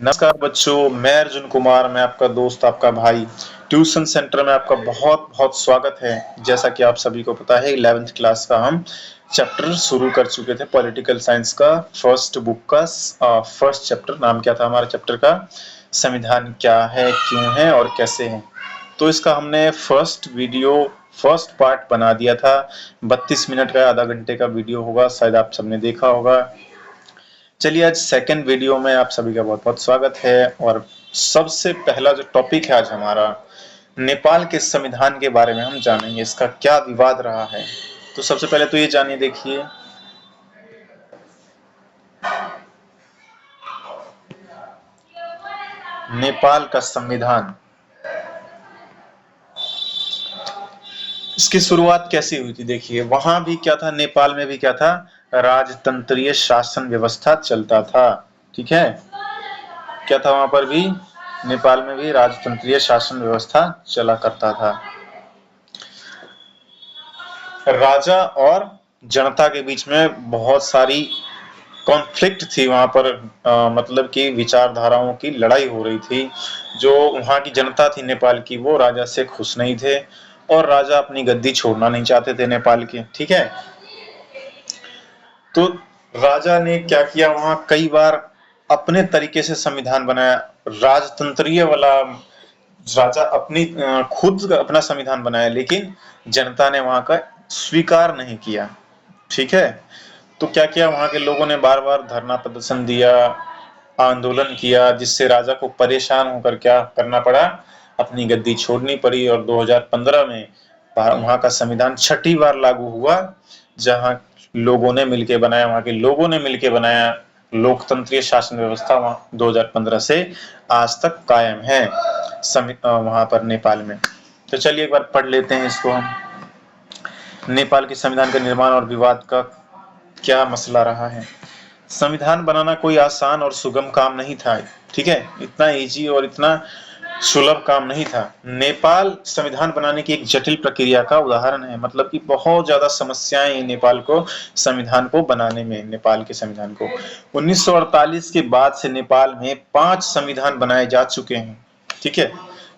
नमस्कार बच्चों, मैं अर्जुन कुमार, मैं आपका दोस्त, आपका भाई। ट्यूशन सेंटर में आपका बहुत बहुत स्वागत है। जैसा कि आप सभी को पता है, 11th क्लास का हम चैप्टर शुरू कर चुके थे। पॉलिटिकल साइंस का फर्स्ट बुक का फर्स्ट चैप्टर। नाम क्या था हमारे चैप्टर का? संविधान क्या है, क्यों है और कैसे है। तो इसका हमने फर्स्ट पार्ट बना दिया था। 32 मिनट का, आधा घंटे का वीडियो होगा, शायद आप सबने देखा होगा। चलिए, आज सेकंड वीडियो में आप सभी का बहुत बहुत स्वागत है। और सबसे पहला जो टॉपिक है आज हमारा, नेपाल के संविधान के बारे में हम जानेंगे। इसका क्या विवाद रहा है। तो सबसे पहले तो ये जानिए, देखिए, नेपाल का संविधान, इसकी शुरुआत कैसी हुई थी। देखिए, वहां भी क्या था, नेपाल में भी क्या था, राजतंत्रीय शासन व्यवस्था चलता था। ठीक है, क्या था वहां पर भी, नेपाल में भी राजतंत्रीय शासन व्यवस्था चला करता था। राजा और जनता के बीच में बहुत सारी कॉन्फ्लिक्ट थी वहां पर। मतलब कि विचारधाराओं की लड़ाई हो रही थी। जो वहां की जनता थी नेपाल की, वो राजा से खुश नहीं थे और राजा अपनी गद्दी छोड़ना नहीं चाहते थे नेपाल के। ठीक है, तो राजा ने क्या किया, वहां कई बार अपने तरीके से संविधान बनाया, राजतंत्रीय वाला। राजा अपनी खुद अपना संविधान बनाया, लेकिन जनता ने वहां का स्वीकार नहीं किया। ठीक है, तो क्या किया, वहां के लोगों ने बार बार धरना प्रदर्शन दिया, आंदोलन किया, जिससे राजा को परेशान होकर क्या करना पड़ा, अपनी गद्दी छोड़नी पड़ी। और 2015 में वहां का संविधान छठी बार लागू हुआ, जहां लोगों ने मिलकर बनाया, वहां के लोगों ने मिलकर बनाया। लोकतंत्रीय शासन व्यवस्था वहां 2015 से आज तक कायम है वहां पर नेपाल में। तो चलिए एक बार पढ़ लेते हैं इसको हम। नेपाल के संविधान का निर्माण और विवाद का क्या मसला रहा है। संविधान बनाना कोई आसान और सुगम काम नहीं था। ठीक है, इतना इजी और इतना सुलभ काम नहीं था। नेपाल संविधान बनाने की एक जटिल प्रक्रिया का उदाहरण है। मतलब कि बहुत ज्यादा समस्याएं नेपाल को संविधान को बनाने में, नेपाल के संविधान को 1948 के बाद से नेपाल में 5 संविधान बनाए जा चुके हैं। ठीक है,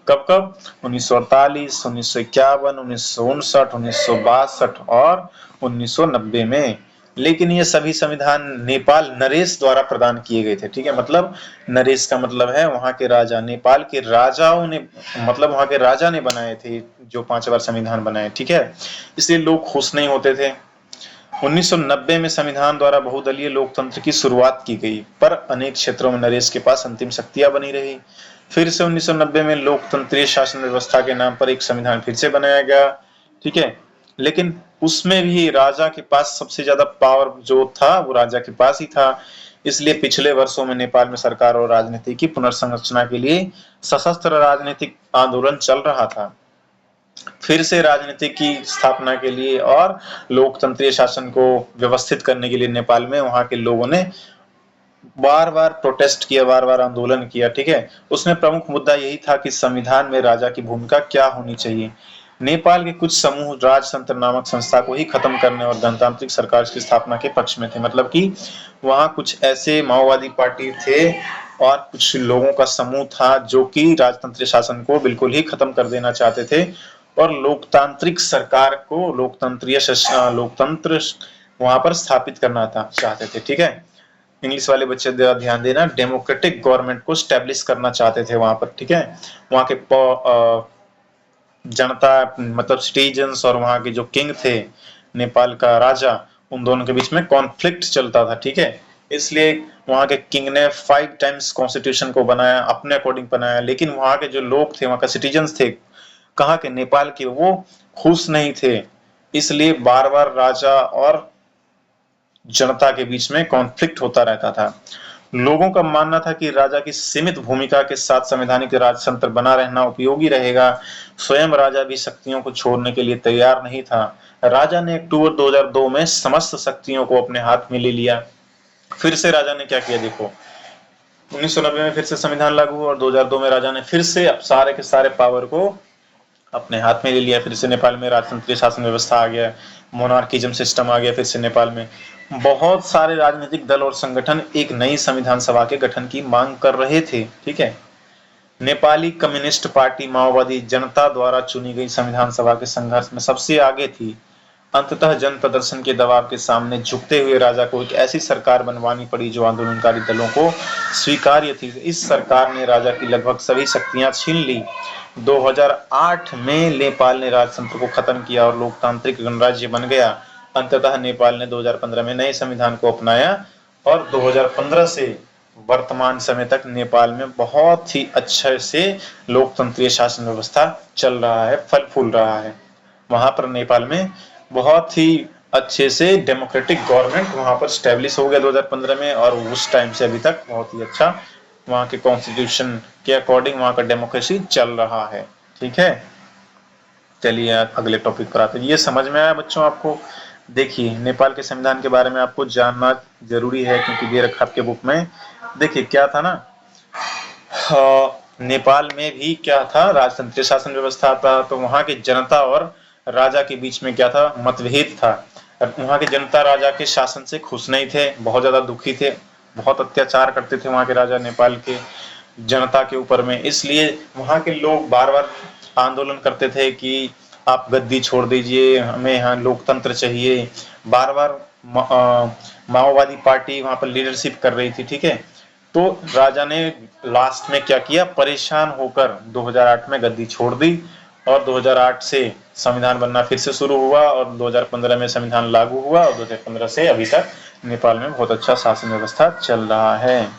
कब कब, 1948, 1951, 1959, 1962 और 1990 में। लेकिन ये सभी संविधान नेपाल नरेश द्वारा प्रदान किए गए थे। ठीक है, मतलब नरेश का मतलब है वहां के राजा, नेपाल के राजाओं ने, मतलब वहां के राजा ने बनाए थे जो 5 बार संविधान बनाए। ठीक है, इसलिए लोग खुश नहीं होते थे। 1990 में संविधान द्वारा बहुदलीय लोकतंत्र की शुरुआत की गई, पर अनेक क्षेत्रों में नरेश के पास अंतिम शक्तियां बनी रही। फिर से 1990 में लोकतंत्रीय शासन व्यवस्था के नाम पर एक संविधान फिर से बनाया गया। ठीक है, लेकिन उसमें भी राजा के पास सबसे ज्यादा पावर जो था, वो राजा के पास ही था। इसलिए पिछले वर्षों में नेपाल में सरकार और राजनीति की पुनर्संरचना के लिए सशस्त्र राजनीतिक आंदोलन चल रहा था। फिर से राजनीति की स्थापना के लिए और लोकतंत्रीय शासन को व्यवस्थित करने के लिए नेपाल में वहां के लोगों ने बार बार प्रोटेस्ट किया, बार बार आंदोलन किया। ठीक है, उसमें प्रमुख मुद्दा यही था कि संविधान में राजा की भूमिका क्या होनी चाहिए। नेपाल के कुछ समूह राजतंत्र नामक संस्था को ही खत्म करने और गणतांत्रिक सरकार की स्थापना के पक्ष में थे। मतलब कि वहां कुछ ऐसे माओवादी पार्टी थे और कुछ लोगों का समूह था जो कि राजतंत्रीय शासन को बिल्कुल ही खत्म कर देना चाहते थे और लोकतांत्रिक सरकार को, लोकतंत्र वहां पर स्थापित करना था चाहते थे। ठीक है, इंग्लिश वाले बच्चे ध्यान देना, डेमोक्रेटिक गवर्नमेंट को स्टैब्लिश करना चाहते थे वहां पर। ठीक है, वहां के जनता, मतलब सिटीजन्स, और वहां के जो किंग थे, नेपाल का राजा, उन दोनों के बीच में कॉन्फ्लिक्ट चलता था। ठीक है, इसलिए वहां के किंग ने 5 टाइम्स कॉन्स्टिट्यूशन को बनाया, अपने अकॉर्डिंग बनाया। लेकिन वहां के जो लोग थे, वहां का सिटीजन्स थे, कहाँ के, नेपाल के, वो खुश नहीं थे। इसलिए बार बार राजा और जनता के बीच में कॉन्फ्लिक्ट होता रहता था। लोगों का मानना था कि राजा की सीमित भूमिका के साथ संवैधानिक राजतंत्र बना रहना उपयोगी रहेगा। स्वयं राजा भी शक्तियों को छोड़ने के लिए तैयार नहीं था। राजा ने अक्टूबर 2002 में समस्त शक्तियों को अपने हाथ में ले लिया। फिर से राजा ने क्या किया, देखो, 1990 में फिर से संविधान लागू हुआ और 2002 में राजा ने फिर से अब सारे के सारे पावर को अपने हाथ में ले लिया। फिर से नेपाल में राजतंत्रीय शासन व्यवस्था आ गया, मोनार्किज्म सिस्टम आ गया फिर से नेपाल में। बहुत सारे राजनीतिक दल और संगठन एक नई संविधान सभा के गठन की मांग कर रहे थे। ठीक है, नेपाली कम्युनिस्ट पार्टी माओवादी जनता द्वारा चुनी गई संविधान सभा के संघर्ष में सबसे आगे थी। अंततः जन प्रदर्शन के दबाव के सामने झुकते हुए राजा को एक ऐसी सरकार बनवानी पड़ी जो आंदोलनकारी दलों को स्वीकार्य थी। इस सरकार ने राजा की लगभग सभी शक्तियां छीन ली। 2008 में नेपाल ने राजतंत्र को खत्म किया और लोकतांत्रिक गणराज्य बन गया। अंततः नेपाल ने 2015 में नए संविधान को अपनाया और 2015 से वर्तमान समय तक नेपाल में बहुत ही अच्छे से लोकतंत्रीय शासन व्यवस्था चल रहा है, फल फूल रहा है। वहां पर नेपाल में बहुत ही अच्छे से डेमोक्रेटिक गवर्नमेंट वहां पर स्टैब्लिश हो गया 2015 में, और उस टाइम से अभी तक बहुत ही अच्छा वहां के कॉन्स्टिट्यूशन के अकॉर्डिंग वहां का डेमोक्रेसी चल रहा है। ठीक है, चलिए अगले टॉपिक पर आते हैं। ये समझ में आया बच्चों आपको? देखिए, नेपाल के संविधान के बारे में आपको जानना जरूरी है क्योंकि दे रखा आपके बुक में। देखिए क्या था ना, नेपाल में भी क्या था, राजतंत्रीय शासन व्यवस्था था, तो वहां की जनता और राजा के बीच में क्या था, मतभेद था। वहां की जनता राजा के शासन से खुश नहीं थे, बहुत ज्यादा दुखी थे, बहुत अत्याचार करते थे वहां के राजा नेपाल के जनता के ऊपर में। इसलिए वहां के लोग बार बार आंदोलन करते थे कि आप गद्दी छोड़ दीजिए, हमें यहाँ लोकतंत्र चाहिए। बार बार माओवादी पार्टी वहां पर लीडरशिप कर रही थी। ठीक है, तो राजा ने लास्ट में क्या किया, परेशान होकर 2008 में गद्दी छोड़ दी और 2008 से संविधान बनना फिर से शुरू हुआ और 2015 में संविधान लागू हुआ और 2015 से अभी तक नेपाल में बहुत अच्छा शासन व्यवस्था चल रहा है।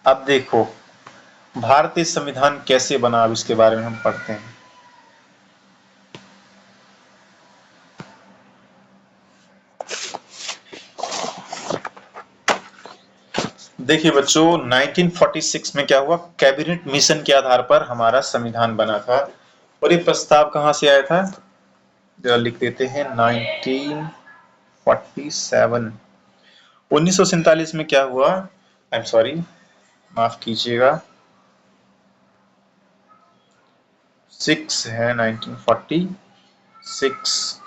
अब देखो भारतीय संविधान कैसे बना, अब इसके बारे में हम पढ़ते हैं। देखिए बच्चों, 1946 में क्या हुआ, कैबिनेट मिशन के आधार पर हमारा संविधान बना था। और ये प्रस्ताव कहां से आया था, जरा लिख देते हैं, 1947। 1947 में क्या हुआ, आई एम सॉरी, माफ कीजिएगा, 6 है 1946।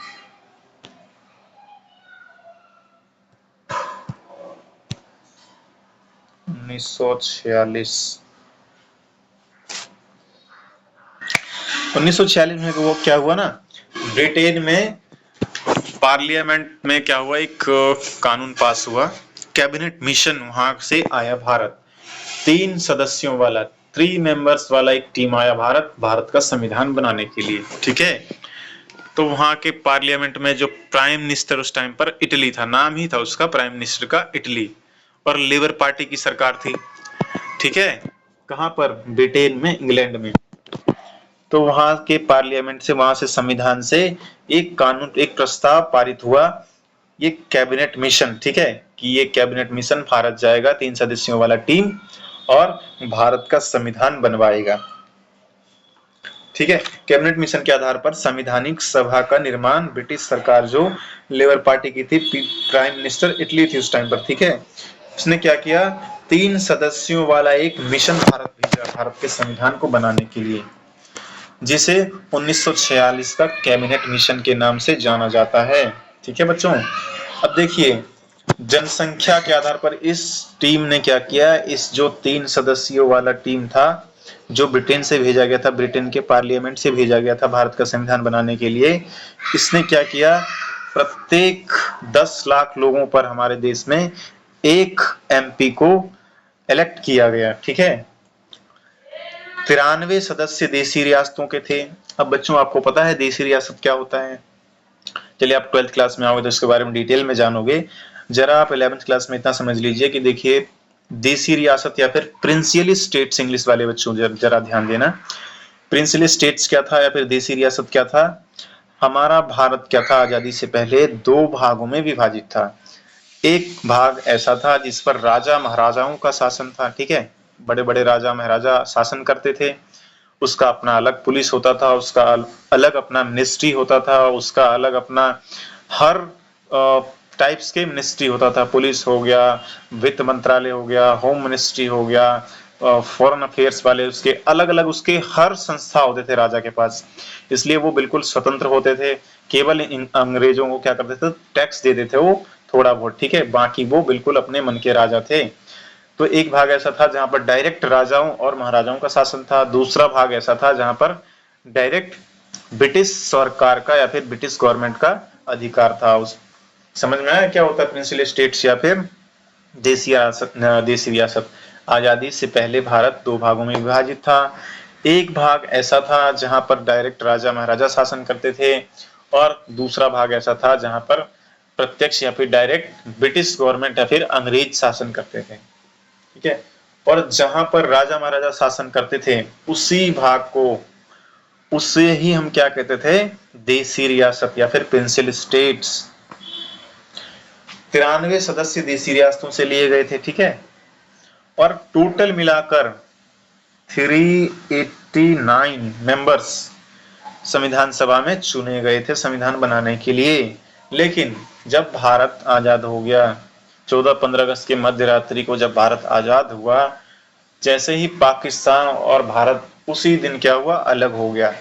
1946 में वो क्या हुआ ना, ब्रिटेन में पार्लियामेंट में क्या हुआ, एक कानून पास हुआ, कैबिनेट मिशन वहां से आया भारत। 3 सदस्यों वाला, 3 मेंबर्स वाला एक टीम आया भारत का संविधान बनाने के लिए। ठीक है, तो वहां के पार्लियामेंट में जो प्राइम मिनिस्टर उस टाइम पर इटली था, नाम ही था उसका प्राइम मिनिस्टर का इटली, और लेबर पार्टी की सरकार थी। ठीक है, कहां पर, ब्रिटेन में, इंग्लैंड में। तो वहां के पार्लियामेंट से, वहां से संविधान से एक कानून, एक प्रस्ताव पारित हुआ, ये कैबिनेट मिशन। ठीक है, कि ये कैबिनेट मिशन भारत जाएगा, 3 सदस्यों वाला टीम, और भारत का संविधान बनवाएगा। ठीक है, कैबिनेट मिशन के आधार पर संविधानिक सभा का निर्माण ब्रिटिश सरकार, जो लेबर पार्टी की थी, प्राइम मिनिस्टर इटली थी उस टाइम पर। ठीक है, उसने क्या किया, 3 सदस्यों वाला एक मिशन भारत भेजा, भारत के संविधान को बनाने के लिए, जिसे 1946 का कैबिनेट मिशन के नाम से जाना जाता है। ठीक है बच्चों, अब देखिए जनसंख्या के आधार पर इस टीम ने क्या किया, इस जो 3 सदस्यों वाला टीम था, जो ब्रिटेन से भेजा गया था, ब्रिटेन के पार्लियामेंट से भेजा गया था भारत का संविधान बनाने के लिए, इसने क्या किया, प्रत्येक 10 लाख लोगों पर हमारे देश में एक एमपी को इलेक्ट किया गया। ठीक है, 93 सदस्य देशी रियासतों के थे। अब बच्चों आपको पता है देशी रियासत क्या होता है, चलिए आप 12th क्लास में आओगे तो इसके बारे में डिटेल में जानोगे। जरा आप 11th क्लास में इतना समझ लीजिए कि देखिए देशी रियासत या फिर प्रिंसियल स्टेट्स, इंग्लिश वाले बच्चों जरा ध्यान देना, प्रिंसियल स्टेट्स क्या था या फिर देशी रियासत क्या था। हमारा भारत क्या था, आजादी से पहले 2 भागों में विभाजित था। एक भाग ऐसा था जिस पर राजा महाराजाओं का शासन था। ठीक है, बड़े बड़े राजा महाराजा शासन करते थे, उसका अपना अलग पुलिस होता था, उसका अलग अपना मिनिस्ट्री होता था, उसका अलग अपना हर टाइप्स के मिनिस्ट्री होता था। पुलिस हो गया, वित्त मंत्रालय हो गया, होम मिनिस्ट्री हो गया, फॉरेन अफेयर्स वाले, उसके अलग अलग उसके हर संस्था होते थे राजा के पास। इसलिए वो बिल्कुल स्वतंत्र होते थे। केवल इन अंग्रेजों को क्या करते थे, टैक्स दे देते वो थोड़ा बहुत, ठीक है, बाकी वो बिल्कुल अपने मन के राजा थे। तो एक भाग ऐसा था जहां पर डायरेक्ट राजाओं और महाराजाओं का शासन था। दूसरा भाग ऐसा था जहां पर डायरेक्ट ब्रिटिश सरकार का या फिर ब्रिटिश गवर्नमेंट का अधिकार था। उस समझ में आया क्या होता है प्रिंसिपल स्टेट्स या फिर देसी रियासत? देसी रियासत। आजादी से पहले भारत दो भागों में विभाजित था। एक भाग ऐसा था जहां पर डायरेक्ट राजा महाराजा शासन करते थे, और दूसरा भाग ऐसा था जहां पर प्रत्यक्ष या फिर डायरेक्ट ब्रिटिश गवर्नमेंट या फिर अंग्रेज शासन करते थे, ठीक है। और जहां पर राजा महाराजा शासन करते थे उसी भाग को, उससे ही हम क्या कहते थे, देसी रियासत या फिर प्रिंसिपल स्टेट्स। 93 सदस्य देसी रियासतों से लिए गए थे, ठीक है। और टोटल मिलाकर 389 मेंबर्स संविधान सभा में चुने गए थे संविधान बनाने के लिए। लेकिन जब भारत आजाद हो गया, 14-15 अगस्त के मध्य रात्रि को जब भारत आजाद हुआ, जैसे ही पाकिस्तान और भारत उसी दिन क्या हुआ, अलग हो गया।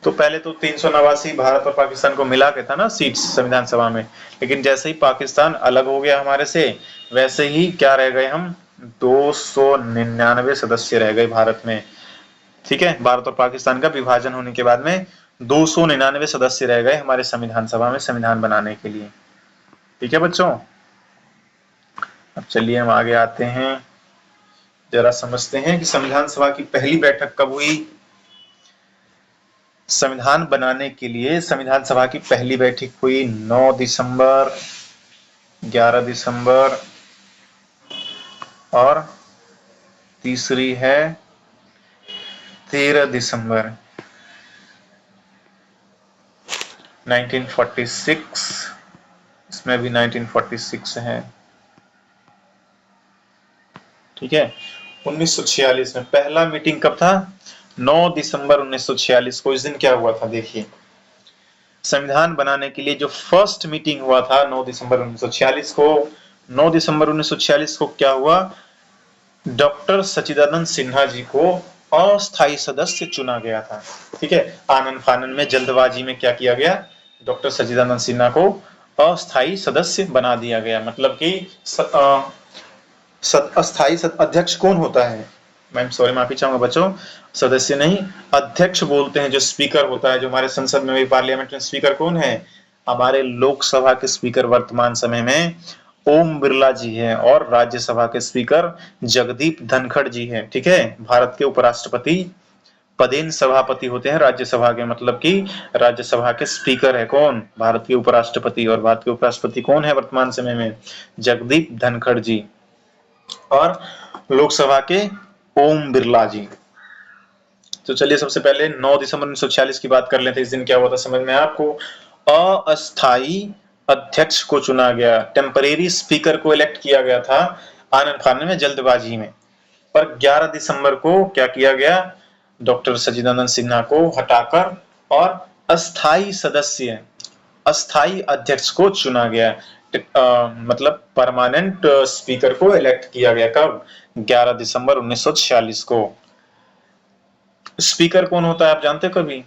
तो पहले तो 389 भारत और पाकिस्तान को मिला के था ना सीट्स संविधान सभा में, लेकिन जैसे ही पाकिस्तान अलग हो गया हमारे से, वैसे ही क्या रह गए हम, 299 सदस्य रह गए भारत में, ठीक है। भारत और पाकिस्तान का विभाजन होने के बाद में 299 सदस्य रह गए हमारे संविधान सभा में संविधान बनाने के लिए, ठीक है बच्चों। अब चलिए हम आगे आते हैं, जरा समझते हैं कि संविधान सभा की पहली बैठक कब हुई। संविधान बनाने के लिए संविधान सभा की पहली बैठक हुई 9 दिसंबर, 11 दिसंबर, और तीसरी है 13 दिसंबर 1946। इसमें भी 1946 है, ठीक है। 1946 में पहला मीटिंग कब था, 9 दिसंबर 1946 को। इस दिन क्या हुआ था, देखिए, संविधान बनाने के लिए जो फर्स्ट मीटिंग हुआ था 9 दिसंबर 1946 को। 9 दिसंबर 1946 को क्या हुआ, डॉक्टर सच्चिदानंद सिन्हा जी को अस्थायी सदस्य चुना गया था, ठीक है। आनन फानन में, जल्दबाजी में क्या किया गया, डॉक्टर सच्चिदानंद सिन्हा को अस्थायी सदस्य बना दिया गया। मतलब कि अस्थायी अध्यक्ष कौन होता है, मैं सॉरी माफी चाहूंगा बच्चों, सदस्य नहीं, अध्यक्ष बोलते हैं, जो स्पीकर होता है, जो हमारे संसद में भी, पार्लियामेंट में स्पीकर कौन है, हमारे लोकसभा के स्पीकर वर्तमान समय में ओम बिरला जी हैं, और राज्यसभा के स्पीकर जगदीप धनखड़ जी हैं, ठीक है। भारत के उपराष्ट्रपति पदेन सभापति होते हैं राज्यसभा के, मतलब कि राज्यसभा के स्पीकर है कौन, भारत के उपराष्ट्रपति। और भारत के उपराष्ट्रपति कौन है वर्तमान समय में, जगदीप धनखड़ जी। और लोकसभा के ओम बिरला जी। तो चलिए सबसे पहले 9 दिसंबर 1946 की बात कर लेते हैं। इस दिन क्या हुआ था, समझ में आपको, अस्थायी अध्यक्ष को चुना गया, टेम्परेरी स्पीकर को इलेक्ट किया गया था आनन फानन में, जल्दबाजी में। पर 11 दिसंबर को क्या किया गया, डॉक्टर सच्चिदानंद सिन्हा को हटाकर और अस्थायी सदस्य, अस्थायी अध्यक्ष को चुना गया। मतलब परमानेंट स्पीकर को इलेक्ट किया गया कब, 11 दिसंबर 1946 को। स्पीकर कौन होता है आप जानते हो कभी?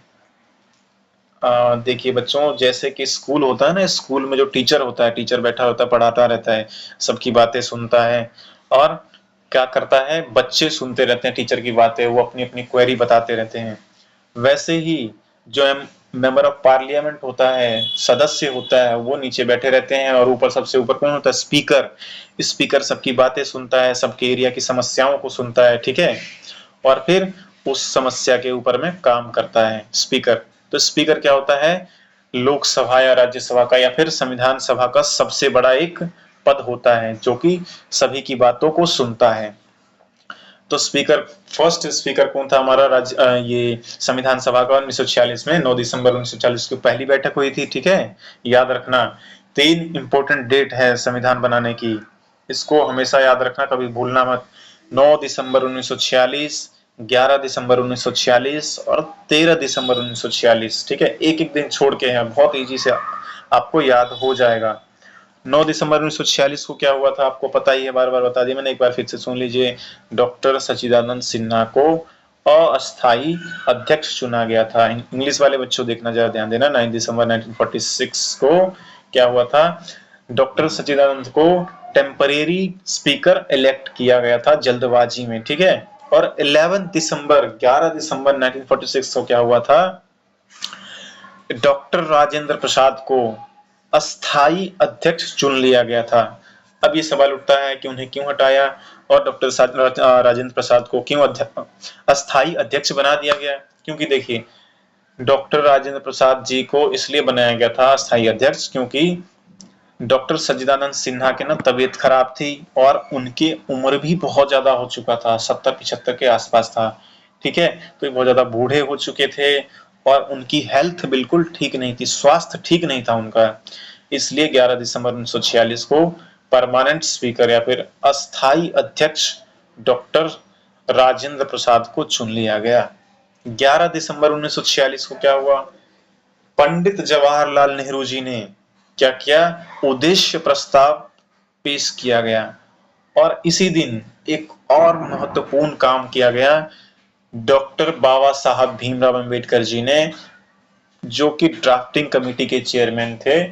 देखिए बच्चों, जैसे कि स्कूल होता है ना, स्कूल में जो टीचर होता है, टीचर बैठा होता है, पढ़ाता रहता है, सबकी बातें सुनता है, और क्या करता है, बच्चे सुनते रहते हैं टीचर की बातें, वो अपनी अपनी क्वेरी बताते रहते हैं। वैसे ही जो मेंबर ऑफ पार्लियामेंट होता है, सदस्य होता है, वो नीचे बैठे रहते हैं, और ऊपर सबसे ऊपर कौन होता है, स्पीकर। स्पीकर सबकी बातें सुनता है, सबके एरिया की समस्याओं को सुनता है, ठीक है, और फिर उस समस्या के ऊपर में काम करता है स्पीकर। तो स्पीकर क्या होता है, लोकसभा या राज्यसभा का या फिर संविधान सभा का सबसे बड़ा एक पद होता है, जो कि सभी की बातों को सुनता है। तो स्पीकर, फर्स्ट स्पीकर कौन था हमारा, ये संविधान सभा का 1946 में 9 दिसंबर 1946 की पहली बैठक हुई थी, ठीक है। याद रखना 3 इंपॉर्टेंट डेट है संविधान बनाने की, इसको हमेशा याद रखना, कभी भूलना मत। 9 दिसंबर 1946, 11 दिसंबर 1946 और 13 दिसंबर 1946, ठीक है। एक एक दिन छोड़ के हैं, बहुत इजी से आपको याद हो जाएगा। 9 दिसंबर 1946 को क्या हुआ था, आपको पता ही है, बार बार बता दिया मैंने, एक बार फिर से सुन लीजिए। डॉक्टर सच्चिदानंद सिन्हा को अस्थाई अध्यक्ष चुना गया था। इंग्लिश वाले बच्चों देखना जरा ध्यान देना। 9 दिसंबर 1946 को क्या हुआ था, डॉक्टर सच्चिदानंद को टेम्परेरी स्पीकर इलेक्ट किया गया था जल्दबाजी में, ठीक है। और 11 दिसंबर 1946 को क्या हुआ था, डॉक्टर राजेंद्र प्रसाद को अस्थाई अध्यक्ष चुन लिया गया था। अब ये सवाल उठता है कि उन्हें क्यों हटाया और डॉक्टर राजेंद्र प्रसाद को क्यों अस्थाई अध्यक्ष बना दिया गया। क्योंकि देखिए, डॉक्टर राजेंद्र प्रसाद जी को इसलिए बनाया गया था अस्थाई अध्यक्ष क्योंकि डॉक्टर सच्चिदानंद सिन्हा के ना तबीयत खराब थी और उनकी उम्र भी बहुत ज्यादा हो चुका था, 70-75 के आसपास था, ठीक है। तो ये बहुत ज्यादा बूढ़े हो चुके थे और उनकी हेल्थ बिल्कुल ठीक नहीं थी, स्वास्थ्य ठीक नहीं था उनका। इसलिए 11 दिसंबर 1946 को परमानेंट स्पीकर या फिर अस्थाई अध्यक्ष डॉक्टर राजेंद्र प्रसाद को चुन लिया गया। 11 दिसंबर 1946 को क्या हुआ, पंडित जवाहरलाल नेहरू जी ने क्या किया, उद्देश्य प्रस्ताव पेश किया गया। और इसी दिन एक और महत्वपूर्ण काम किया गया, डॉक्टर बाबा साहब भीमराव अंबेडकर जी ने, जो कि ड्राफ्टिंग कमेटी के चेयरमैन थे,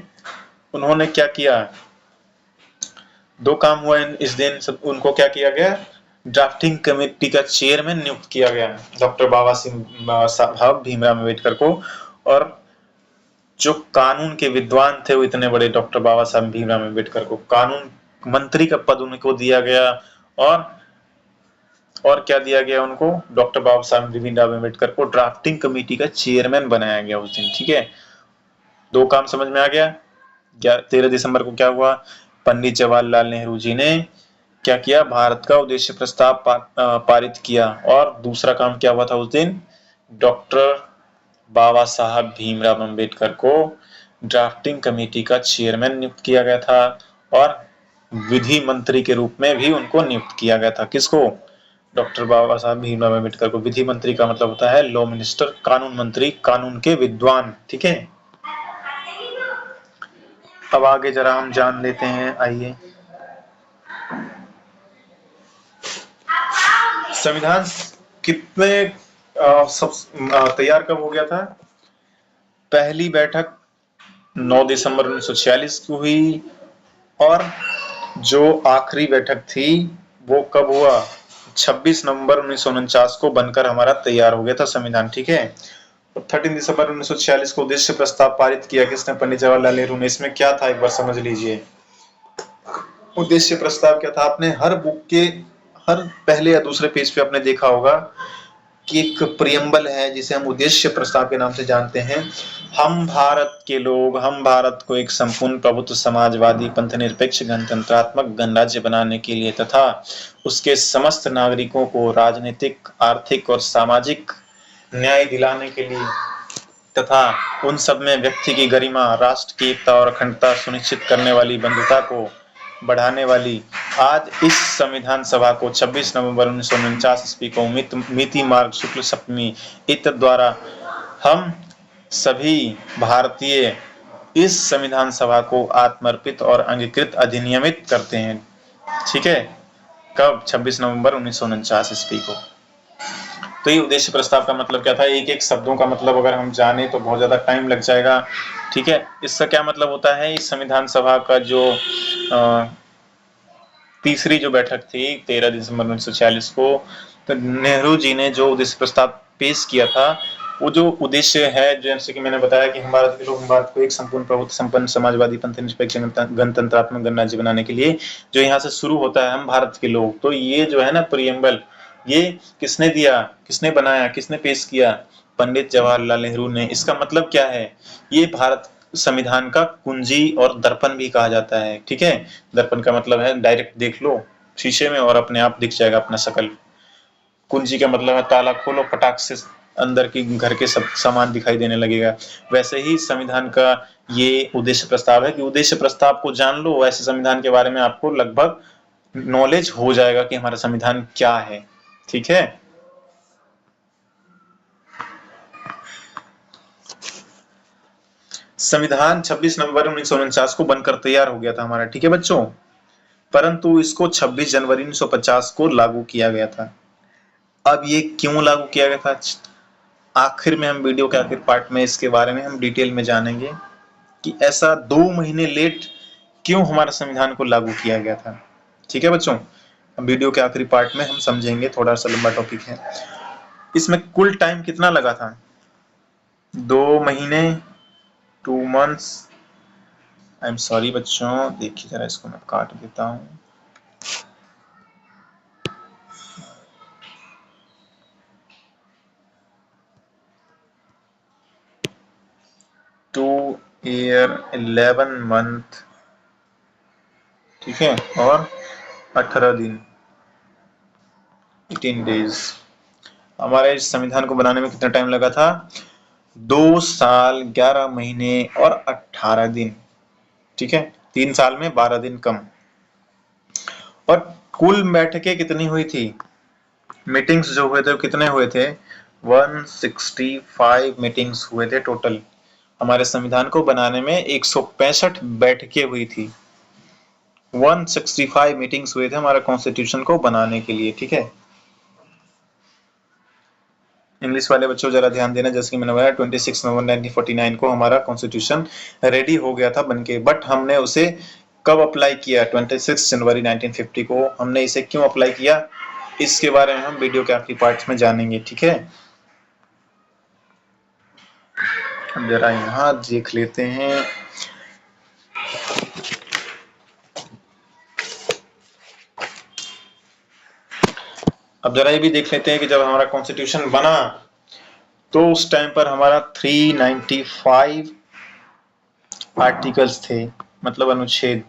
उन्होंने क्या किया, दो काम हुआ इस दिन। सब उनको क्या किया गया, ड्राफ्टिंग कमेटी का चेयरमैन नियुक्त किया गया डॉक्टर बाबा साहब भीमराव अंबेडकर को। और जो कानून के विद्वान थे वो इतने बड़े डॉक्टर बाबा साहब भीमराव अंबेडकर को कानून मंत्री का पद उनको दिया गया। और क्या दिया गया उनको, डॉक्टर बाबा साहब भीमराव अंबेडकर को ड्राफ्टिंग कमेटी का चेयरमैन बनाया गया उस दिन, ठीक है। दो काम समझ में आ गया। 13 दिसंबर को क्या हुआ, पंडित जवाहरलाल नेहरू जी ने क्या किया, भारत का उद्देश्य प्रस्ताव पारित किया। और दूसरा काम क्या हुआ था उस दिन, डॉक्टर बाबा साहब भीमराव अंबेडकर को ड्राफ्टिंग कमेटी का चेयरमैन नियुक्त किया गया था और विधि मंत्री के रूप में भी उनको नियुक्त किया गया था। किसको, डॉक्टर बाबा साहब भीमराव अंबेडकर को। विधि मंत्री का मतलब होता है लॉ मिनिस्टर, कानून मंत्री, कानून के विद्वान, ठीक है। अब आगे जरा हम जान लेते हैं, आइए। संविधान कितने सब तैयार कब हो गया था, पहली बैठक 9 दिसंबर 1946 को हुई और जो आखिरी बैठक थी वो कब हुआ, 26 नवंबर 1949 को बनकर हमारा तैयार हो गया था संविधान, ठीक है। 13 दिसंबर 1946 को उद्देश्य प्रस्ताव पारित किया किसने, पंडित जवाहरलाल नेहरू ने। इसमें क्या था एक बार समझ लीजिए। उद्देश्य प्रस्ताव क्या था, आपने हर बुक के हर पहले या दूसरे पेज पे आपने देखा होगा कि एक प्रियम्बल है जिसे हम उद्देश्य प्रस्ताव के नाम से जानते हैं। हम भारत के लोग, हम भारत को एक संपूर्ण प्रभुत्व समाजवादी पंथनिरपेक्ष गणतंत्रात्मक गणराज्य बनाने के लिए तथा उसके समस्त नागरिकों को राजनीतिक, आर्थिक और सामाजिक न्याय दिलाने के लिए तथा उन सब में व्यक्ति की गरिमा, राष्ट्र की एकता और अखंडता सुनिश्चित करने वाली बंधुता को बढ़ाने वाली आज इस संविधान सभा को 26 नवंबर 1949 ईस्वी को मिति मार्ग शुक्ल सप्तमी इत द्वारा हम सभी भारतीय इस संविधान सभा को आत्मर्पित और अंगीकृत अधिनियमित करते हैं, ठीक है। कब, 26 नवंबर 1949 ईस्वी को। तो ये उद्देश्य प्रस्ताव का मतलब क्या था, एक एक शब्दों का मतलब अगर हम जाने तो बहुत ज्यादा टाइम लग जाएगा, ठीक है। इसका क्या मतलब होता है, इस संविधान सभा का जो तीसरी जो बैठक थी 13 दिसंबर 1946 को, तो नेहरू जी ने जो उद्देश्य प्रस्ताव पेश किया था, वो जो उद्देश्य है, जैसे कि मैंने बताया कि हम भारत के लोग, हम भारत को एक संपूर्ण प्रभुत्व संपन्न समाजवादी पंथनिरपेक्ष गणतंत्रात्मक गणराज्य बनाने के लिए, जो यहाँ से शुरू होता है हम भारत के लोग, तो ये जो है ना प्रियम्बल, ये किसने दिया, किसने बनाया, किसने पेश किया, पंडित जवाहरलाल नेहरू ने। इसका मतलब क्या है, ये भारत संविधान का कुंजी और दर्पण भी कहा जाता है, ठीक है। दर्पण का मतलब है डायरेक्ट देख लो शीशे में और अपने आप दिख जाएगा अपना शकल। कुंजी का मतलब है ताला खोलो, फटाक से अंदर की घर के सब सामान दिखाई देने लगेगा। वैसे ही संविधान का ये उद्देश्य प्रस्ताव है कि उद्देश्य प्रस्ताव को जान लो, वैसे संविधान के बारे में आपको लगभग नॉलेज हो जाएगा कि हमारा संविधान क्या है, ठीक है। संविधान 26 नवंबर 1949 को बनकर तैयार हो गया था हमारा, ठीक है बच्चों, परंतु इसको 26 जनवरी 1950 को लागू किया गया था। अब ये क्यों लागू किया गया था, आखिर में हम वीडियो के आखिर पार्ट में इसके बारे में हम डिटेल में जानेंगे कि ऐसा 2 महीने लेट क्यों हमारे संविधान को लागू किया गया था। ठीक है बच्चों, वीडियो के आखिरी पार्ट में हम समझेंगे, थोड़ा सा लंबा टॉपिक है। इसमें कुल टाइम कितना लगा था, 2 महीने, 2 मंथ्स। आई एम सॉरी बच्चों, देखिए जरा इसको मैं काट देता हूं। टू ईयर 11 मंथ, ठीक है, और 18 दिन, 18 डेज। हमारे इस संविधान को बनाने में कितना टाइम लगा था, 2 साल 11 महीने और 18 दिन, ठीक है, 3 साल में 12 दिन कम। और कुल बैठकें कितनी हुई थी, मीटिंग्स जो हुए थे वो कितने हुए थे, 165 मीटिंग्स हुए थे टोटल। हमारे संविधान को बनाने में 165 बैठकें हुई थी, 165 मीटिंग्स हुए थे हमारे कॉन्स्टिट्यूशन को बनाने के लिए, ठीक है। इंग्लिश वाले बच्चों जरा ध्यान देना, जैसे कि मैंने बताया 26 नवंबर 1949 को हमारा कॉन्स्टिट्यूशन रेडी हो गया था बनके, बट हमने उसे कब अप्लाई किया, 26 जनवरी 1950 को हमने इसे क्यों अप्लाई किया, इसके बारे में हम वीडियो के आखिरी पार्ट में जानेंगे, ठीक है। जरा यहाँ देख लेते हैं, अब जरा ये भी देख लेते हैं कि जब हमारा कॉन्स्टिट्यूशन बना तो उस टाइम पर हमारा 395 आर्टिकल्स थे, मतलब अनुच्छेद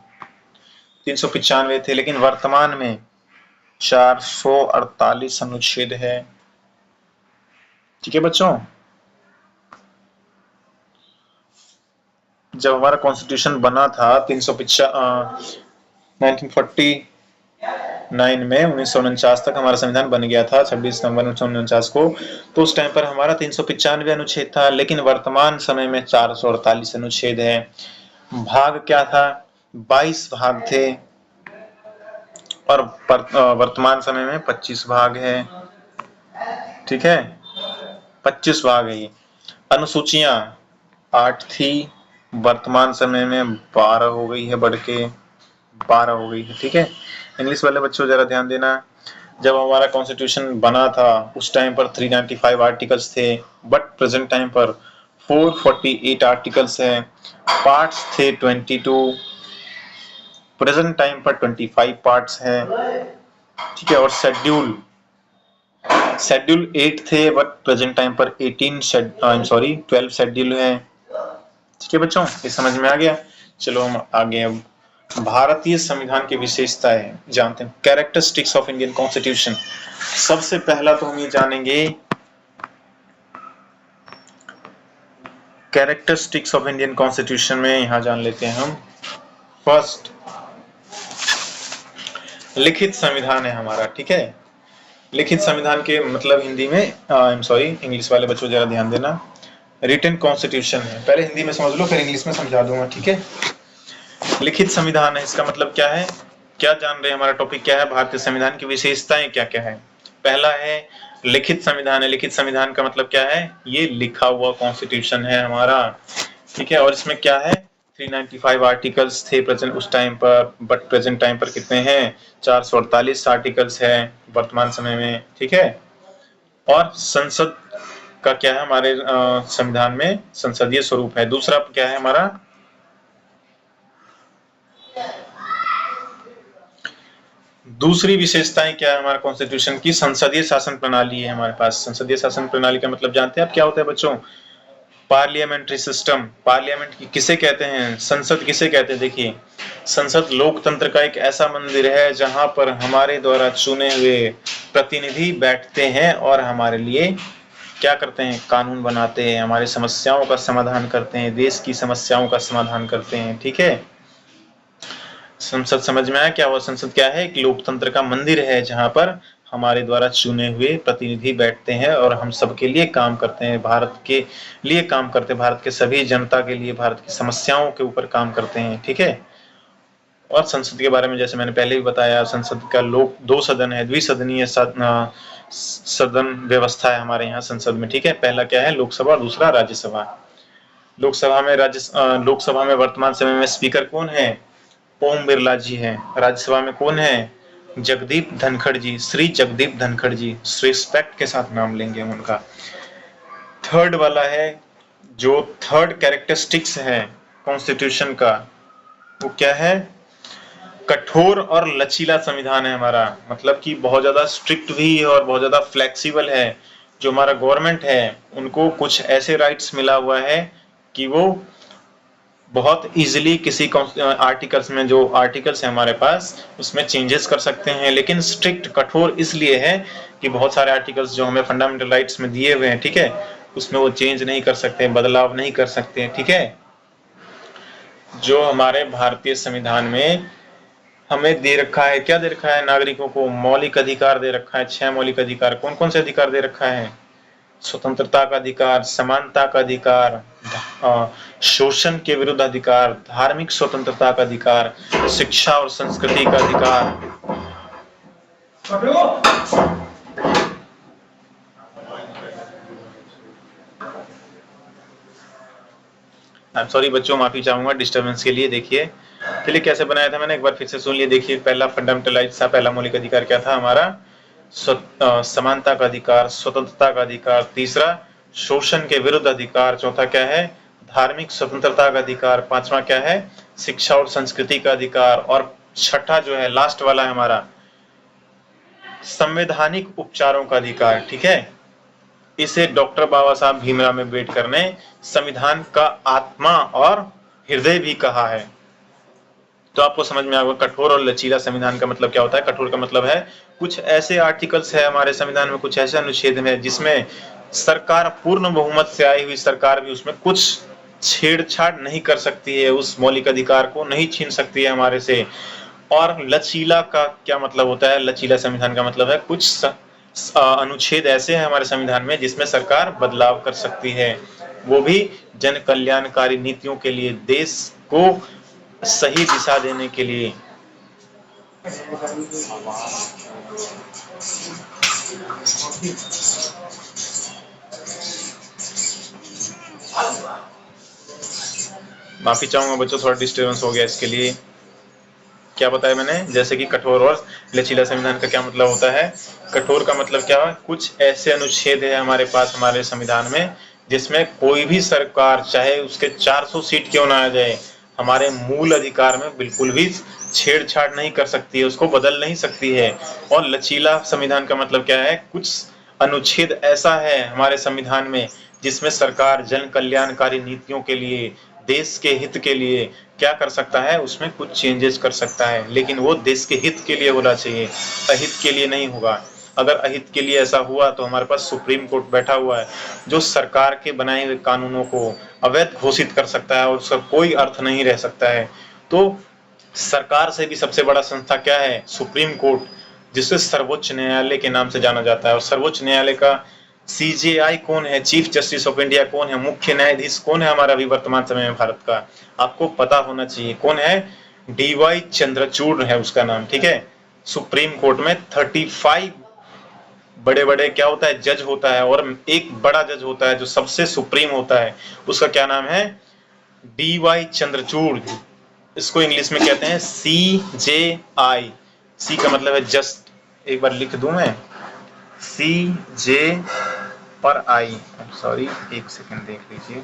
395 थे, लेकिन वर्तमान में 448 अनुच्छेद है, ठीक है बच्चों। जब हमारा कॉन्स्टिट्यूशन बना था 1949 में 1949 तक हमारा संविधान बन गया था 26 नवंबर 1949 को, तो उस टाइम पर हमारा 395 अनुच्छेद था, लेकिन वर्तमान समय में 448 अनुच्छेद है। भाग क्या था, 22 भाग थे, और वर्तमान समय में 25 भाग है, ठीक है, 25 भाग है ये। अनुसूचियां 8 थी, वर्तमान समय में 12 हो गई है, बढ़ के 12 हो गई है, ठीक है। इंग्लिश वाले बच्चों जरा ध्यान देना, जब हमारा कॉन्स्टिट्यूशन बना था उस टाइम पर 395 आर्टिकल्स थे, बट प्रेजेंट टाइम पर 448 आर्टिकल्स है, पार्ट्स थे 22, प्रेजेंट टाइम पर 25 पार्ट्स है, ठीक है। और शेड्यूल 8 थे, बट प्रेजेंट टाइम पर 12 शेड्यूल है, ठीक है बच्चों, ये समझ में आ गया। चलो हम आगे अब भारतीय संविधान की विशेषताएं जानते हैं, कैरेक्टरिस्टिक्स ऑफ इंडियन कॉन्स्टिट्यूशन। सबसे पहला तो हम ये जानेंगे कैरेक्टरिस्टिक्स ऑफ इंडियन कॉन्स्टिट्यूशन में, यहां जान लेते हैं हम। फर्स्ट, लिखित संविधान है हमारा, ठीक है। लिखित संविधान के मतलब हिंदी में, आई एम सॉरी, इंग्लिश वाले बच्चों जरा ध्यान देना, रिटन कॉन्स्टिट्यूशन है। पहले हिंदी में समझ लो, फिर इंग्लिश में समझा दूंगा, ठीक है। लिखित संविधान है, इसका मतलब क्या है, क्या जान रहे हैं, हमारा टॉपिक क्या है, भारतीय संविधान की विशेषताएं क्या क्या है। पहला है लिखित संविधान है, लिखित संविधान का मतलब क्या है, ये लिखा हुआ कॉन्स्टिट्यूशन है हमारा, ठीक है। और इसमें क्या है, 395 आर्टिकल्स थे प्रेजेंट उस टाइम पर, बट प्रेजेंट टाइम पर कितने हैं, 448 आर्टिकल्स है वर्तमान समय में, ठीक है। और संसद का क्या है, हमारे संविधान में संसदीय स्वरूप है। दूसरा क्या है हमारा, दूसरी विशेषताएं क्या है हमारे कॉन्स्टिट्यूशन की, संसदीय शासन प्रणाली है हमारे पास। संसदीय शासन प्रणाली का मतलब जानते हैं आप क्या होता है बच्चों, पार्लियामेंट्री सिस्टम। पार्लियामेंट किसे कहते हैं, संसद किसे कहते हैं, देखिए संसद लोकतंत्र का एक ऐसा मंदिर है जहां पर हमारे द्वारा चुने हुए प्रतिनिधि बैठते हैं और हमारे लिए क्या करते हैं, कानून बनाते हैं, हमारी समस्याओं का समाधान करते हैं, देश की समस्याओं का समाधान करते हैं, ठीक है। संसद समझ में आया क्या हुआ, संसद क्या है, एक लोकतंत्र का मंदिर है जहां पर हमारे द्वारा चुने हुए प्रतिनिधि बैठते हैं और हम सबके लिए काम करते हैं, भारत के लिए काम करते हैं, भारत के सभी जनता के लिए, भारत की समस्याओं के ऊपर काम करते हैं, ठीक है। और संसद के बारे में जैसे मैंने पहले भी बताया, संसद का लोक 2 सदन है, द्विसदनीय सदन व्यवस्था है हमारे यहाँ संसद में, ठीक है। पहला क्या है, लोकसभा, और दूसरा राज्यसभा। लोकसभा में वर्तमान समय में स्पीकर कौन है, ओम बिरला जी हैं। राज्यसभा में कौन है, जगदीप धनखड़ जी, श्री जगदीप धनखड़ जी, रिस्पेक्ट के साथ नाम लेंगे हम उनका। थर्ड वाला है, जो थर्ड कैरेक्टरिस्टिक्स है कॉन्स्टिट्यूशन का, वो क्या है, कठोर और लचीला संविधान है हमारा। मतलब कि बहुत ज्यादा स्ट्रिक्ट भी है और बहुत ज्यादा फ्लेक्सिबल है। जो हमारा गवर्नमेंट है उनको कुछ ऐसे राइट्स मिला हुआ है कि वो बहुत इजीली किसी आर्टिकल्स में, जो आर्टिकल्स है हमारे पास, उसमें चेंजेस कर सकते हैं। लेकिन स्ट्रिक्ट, कठोर इसलिए है कि बहुत सारे आर्टिकल्स जो हमें फंडामेंटल राइट्स में दिए हुए हैं, ठीक है, उसमें वो चेंज नहीं कर सकते, बदलाव नहीं कर सकते हैं, ठीक है। जो हमारे भारतीय संविधान में हमें दे रखा है, क्या दे रखा है, नागरिकों को मौलिक अधिकार दे रखा है। 6 मौलिक अधिकार। कौन कौन से अधिकार दे रखा है, स्वतंत्रता का अधिकार, समानता का अधिकार, शोषण के विरुद्ध अधिकार, धार्मिक स्वतंत्रता का अधिकार, शिक्षा और संस्कृति का अधिकार। आई एम सॉरी बच्चों, माफी चाहूंगा डिस्टरबेंस के लिए। देखिए चलिए कैसे बनाया था मैंने, एक बार फिर से सुन लिए। देखिए पहला फंडामेंटल राइट्स था, पहला मौलिक अधिकार क्या था हमारा, समानता का अधिकार, स्वतंत्रता का अधिकार। तीसरा, शोषण के विरुद्ध अधिकार। चौथा क्या है, धार्मिक स्वतंत्रता का अधिकार। पांचवा क्या है, शिक्षा और संस्कृति का अधिकार। और छठा जो है, लास्ट वाला है हमारा, संवैधानिक उपचारों का अधिकार, ठीक है। इसे डॉक्टर बाबा साहब भीमराव अम्बेडकर ने संविधान का आत्मा और हृदय भी कहा है। तो आपको समझ में आएगा कठोर और लचीला संविधान का मतलब क्या होता है। कठोर का मतलब है कुछ ऐसे आर्टिकल्स है हमारे संविधान में, कुछ ऐसे अनुच्छेद में जिसमें सरकार, पूर्ण बहुमत से आई हुई सरकार भी उसमें कुछ छेड़छाड़ नहीं कर सकती है, उस मौलिक अधिकार को नहीं छीन सकती है हमारे से। और लचीला का क्या मतलब होता है, लचीला संविधान का मतलब है कुछ अनुच्छेद ऐसे हैं हमारे संविधान में जिसमें सरकार बदलाव कर सकती है, वो भी जन कल्याणकारी नीतियों के लिए, देश को सही दिशा देने के लिए। माफी चाहूंगा बच्चों, थोड़ा डिस्टर्बेंस हो गया इसके लिए। क्या बताया मैंने, जैसे कि कठोर और लचीला संविधान का क्या मतलब होता है। कठोर का मतलब क्या है, कुछ ऐसे अनुच्छेद है हमारे पास हमारे संविधान में जिसमें कोई भी सरकार, चाहे उसके 400 सीट क्यों ना आ जाए, हमारे मूल अधिकार में बिल्कुल भी छेड़छाड़ नहीं कर सकती है, उसको बदल नहीं सकती है। और लचीला संविधान का मतलब क्या है, कुछ अनुच्छेद ऐसा है हमारे संविधान में जिसमें सरकार जन कल्याणकारी नीतियों के लिए, देश के हित के लिए क्या कर सकता है, उसमें कुछ चेंजेस कर सकता है, लेकिन वो देश के हित के लिए होना चाहिए, अहित के लिए नहीं होगा। अगर अहित के लिए ऐसा हुआ तो हमारे पास सुप्रीम कोर्ट बैठा हुआ है जो सरकार के बनाए हुए कानूनों को अवैध घोषित कर सकता है और उसका कोई अर्थ नहीं रह सकता है। तो सरकार से भी सबसे बड़ा संस्था क्या है, सुप्रीम कोर्ट, जिसे सर्वोच्च न्यायालय के नाम से जाना जाता है। और सर्वोच्च न्यायालय का सीजेआई कौन है, चीफ जस्टिस ऑफ इंडिया कौन है, मुख्य न्यायाधीश कौन है हमारा अभी वर्तमान समय में भारत का, आपको पता होना चाहिए कौन है, डीवाई चंद्रचूड़ है उसका नाम, ठीक है। सुप्रीम कोर्ट में 35 बड़े बड़े क्या होता है, जज होता है, और एक बड़ा जज होता है जो सबसे सुप्रीम होता है, उसका क्या नाम है, डीवाई चंद्रचूड़। इसको इंग्लिश में कहते हैं CJI। सी का मतलब है जस्ट, एक बार लिख दूं मैं, CJ और I, सॉरी एक सेकंड देख लीजिए,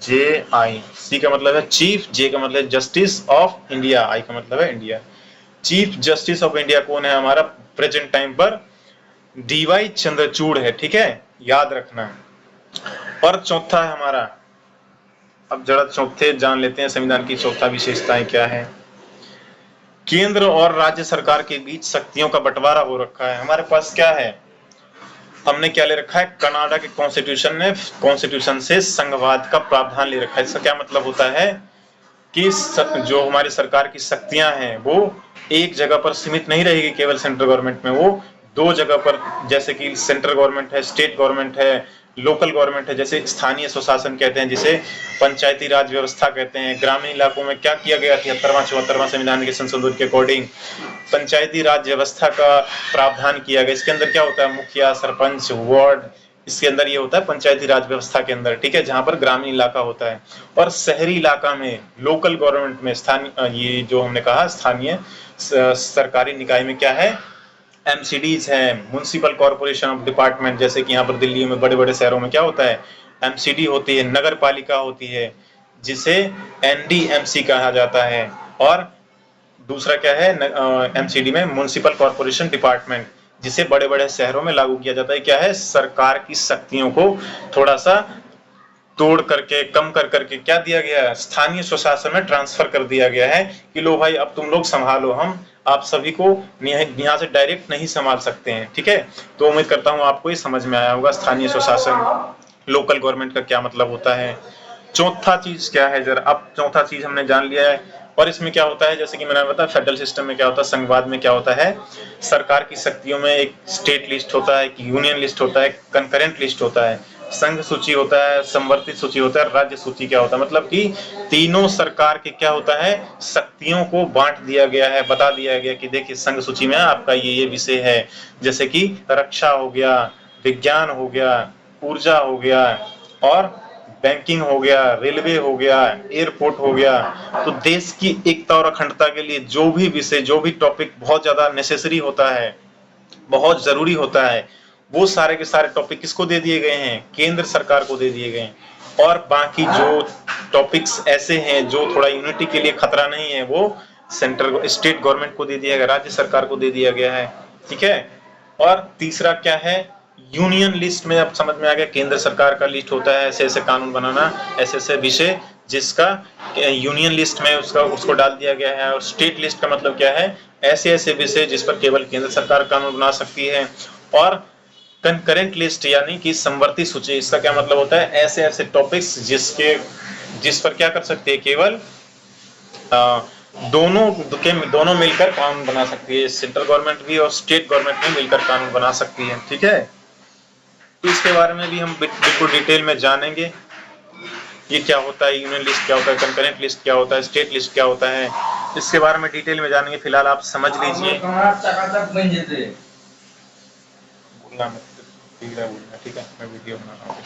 CJI। सी का मतलब है चीफ, जे का मतलब है जस्टिस ऑफ इंडिया, आई का मतलब है India. Chief justice of India कौन है हमारा प्रेजेंट टाइम पर, डीवाई चंद्रचूड़ है, ठीक है, याद रखना। और चौथा है हमारा, अब जरा चौथे जान लेते हैं संविधान की चौथा विशेषताएं क्या है। केंद्र और राज्य सरकार के बीच शक्तियों का बंटवारा हो रखा है। हमारे पास क्या है, हमने क्या ले रखा है, कनाडा के कॉन्स्टिट्यूशन से संघवाद का प्रावधान ले रखा है। इसका क्या मतलब होता है कि जो हमारी सरकार की शक्तियां हैं वो एक जगह पर सीमित नहीं रहेगी केवल सेंट्रल गवर्नमेंट में, वो दो जगह पर, जैसे कि सेंट्रल गवर्नमेंट है, स्टेट गवर्नमेंट है, लोकल गवर्नमेंट है, जैसे स्थानीय स्वशासन कहते हैं, जिसे पंचायती राज व्यवस्था कहते हैं। ग्रामीण इलाकों में क्या किया गया 73वां संविधान के संशोधन के अकॉर्डिंग पंचायती राज व्यवस्था का प्रावधान किया गया। इसके अंदर क्या होता है, मुखिया, सरपंच, वार्ड, इसके अंदर ये होता है पंचायती राज व्यवस्था के अंदर, ठीक है, जहां पर ग्रामीण इलाका होता है। और शहरी इलाका में लोकल गवर्नमेंट में स्थानीय, ये जो हमने कहा स्थानीय सरकारी निकाय में क्या है, एमसीडीज है, म्युनिसिपल कॉर्पोरेशन ऑफ डिपार्टमेंट, जैसे कि यहाँ पर दिल्ली में बड़े बड़े शहरों में क्या होता है, एमसीडी होती है, नगर पालिका होती है, जिसे एनडीएमसी कहा जाता है। और दूसरा क्या है, एमसीडी में म्युनिसिपल कॉर्पोरेशन डिपार्टमेंट, जिसे बड़े बड़े शहरों में लागू किया जाता है। क्या है, सरकार की शक्तियों को थोड़ा सा तोड़ करके, कम कर करके क्या दिया गया है, स्थानीय स्वशासन में ट्रांसफर कर दिया गया है कि लो भाई अब तुम लोग संभालो, हम आप सभी को यहाँ से डायरेक्ट नहीं संभाल सकते हैं, ठीक है। तो उम्मीद करता हूँ आपको ये समझ में आया होगा स्थानीय स्वशासन, लोकल गवर्नमेंट का क्या मतलब होता है। चौथा चीज क्या है, जरा अब चौथा चीज हमने जान लिया है। और इसमें क्या होता है, जैसे कि मैंने बताया फेडरल सिस्टम में क्या होता है, संघवाद में क्या होता है, सरकार की शक्तियों में एक स्टेट लिस्ट होता है, एक यूनियन लिस्ट होता है, कंकरेंट लिस्ट होता है, संघ सूची होता है, संवर्धित सूची होता है, राज्य सूची क्या होता है। मतलब कि तीनों सरकार के क्या होता है, शक्तियों को बांट दिया गया है, बता दिया गया कि देखिए संघ सूची में आपका ये विषय है, जैसे कि रक्षा हो गया, विज्ञान हो गया, ऊर्जा हो गया, और बैंकिंग हो गया, रेलवे हो गया, एयरपोर्ट हो गया। तो देश की एकता और अखंडता के लिए जो भी विषय, जो भी टॉपिक बहुत ज्यादा नेसेसरी होता है, बहुत जरूरी होता है, वो सारे के सारे टॉपिक किसको दे दिए गए हैं, केंद्र सरकार को दे दिए गए हैं। और बाकी जो टॉपिक्स ऐसे हैं जो थोड़ा यूनिटी के लिए खतरा नहीं है, वो सेंट्रल स्टेट गवर्नमेंट को दे दिया गया, राज्य सरकार को दे दिया गया है, ठीक है। और तीसरा क्या है, यूनियन लिस्ट में अब समझ में आ गया, केंद्र सरकार का लिस्ट होता है, ऐसे ऐसे कानून बनाना, ऐसे ऐसे विषय जिसका यूनियन लिस्ट में उसको डाल दिया गया है। और स्टेट लिस्ट का मतलब क्या है, ऐसे ऐसे विषय जिस पर केवल केंद्र सरकार कानून बना सकती है। और कंकरेंट लिस्ट यानी कि समवर्ती सूची, इसका क्या मतलब होता है, ऐसे ऐसे टॉपिक्स जिस पर क्या कर सकते हैं, केवल दोनों मिलकर कानून बना सकती है, सेंट्रल गवर्नमेंट भी और स्टेट गवर्नमेंट भी मिलकर कानून बना सकती है, ठीक है। तो इसके बारे में भी हम बिल्कुल डिटेल में जानेंगे, ये क्या होता है, यूनियन लिस्ट क्या होता है, कंकरेंट लिस्ट क्या होता है, स्टेट लिस्ट क्या होता है, इसके बारे में डिटेल में जानेंगे। फिलहाल आप समझ लीजिए, ठीक है, मैं वीडियो बना रहा हूँ।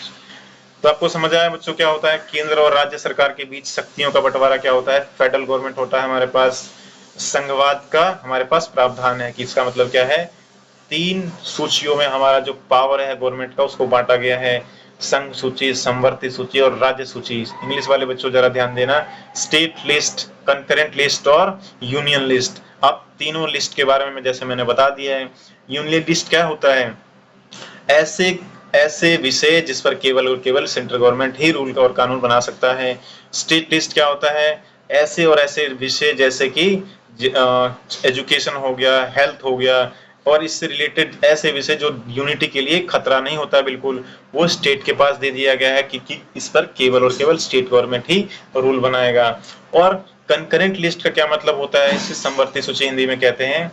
तो आपको समझ आया बच्चों क्या होता है, केंद्र और राज्य सरकार के बीच शक्तियों का बंटवारा क्या होता है, फेडरल गवर्नमेंट होता है हमारे पास, संघवाद का हमारे पास प्रावधान है कि इसका मतलब क्या है, तीन सूचियों में हमारा जो पावर है गवर्नमेंट का उसको बांटा गया है, संघ सूची, समवर्ती सूची और राज्य सूची। इंग्लिश वाले बच्चों जरा ध्यान देना, स्टेट लिस्ट, कंकरेंट लिस्ट और यूनियन लिस्ट। अब तीनों लिस्ट के बारे में जैसे मैंने बता दिया है। यूनियन लिस्ट क्या होता है, ऐसे ऐसे विषय जिस पर केवल और केवल सेंट्रल गवर्नमेंट ही रूल और कानून बना सकता है। स्टेट लिस्ट क्या होता है, ऐसे और ऐसे विषय जैसे कि एजुकेशन हो गया, हेल्थ हो गया, और इससे रिलेटेड ऐसे विषय जो यूनिटी के लिए खतरा नहीं होता बिल्कुल, वो स्टेट के पास दे दिया गया है कि इस पर केवल और केवल स्टेट गवर्नमेंट ही रूल बनाएगा। और कंकरेंट लिस्ट का क्या मतलब होता है, इसे समवर्ती सूची हिंदी में कहते हैं।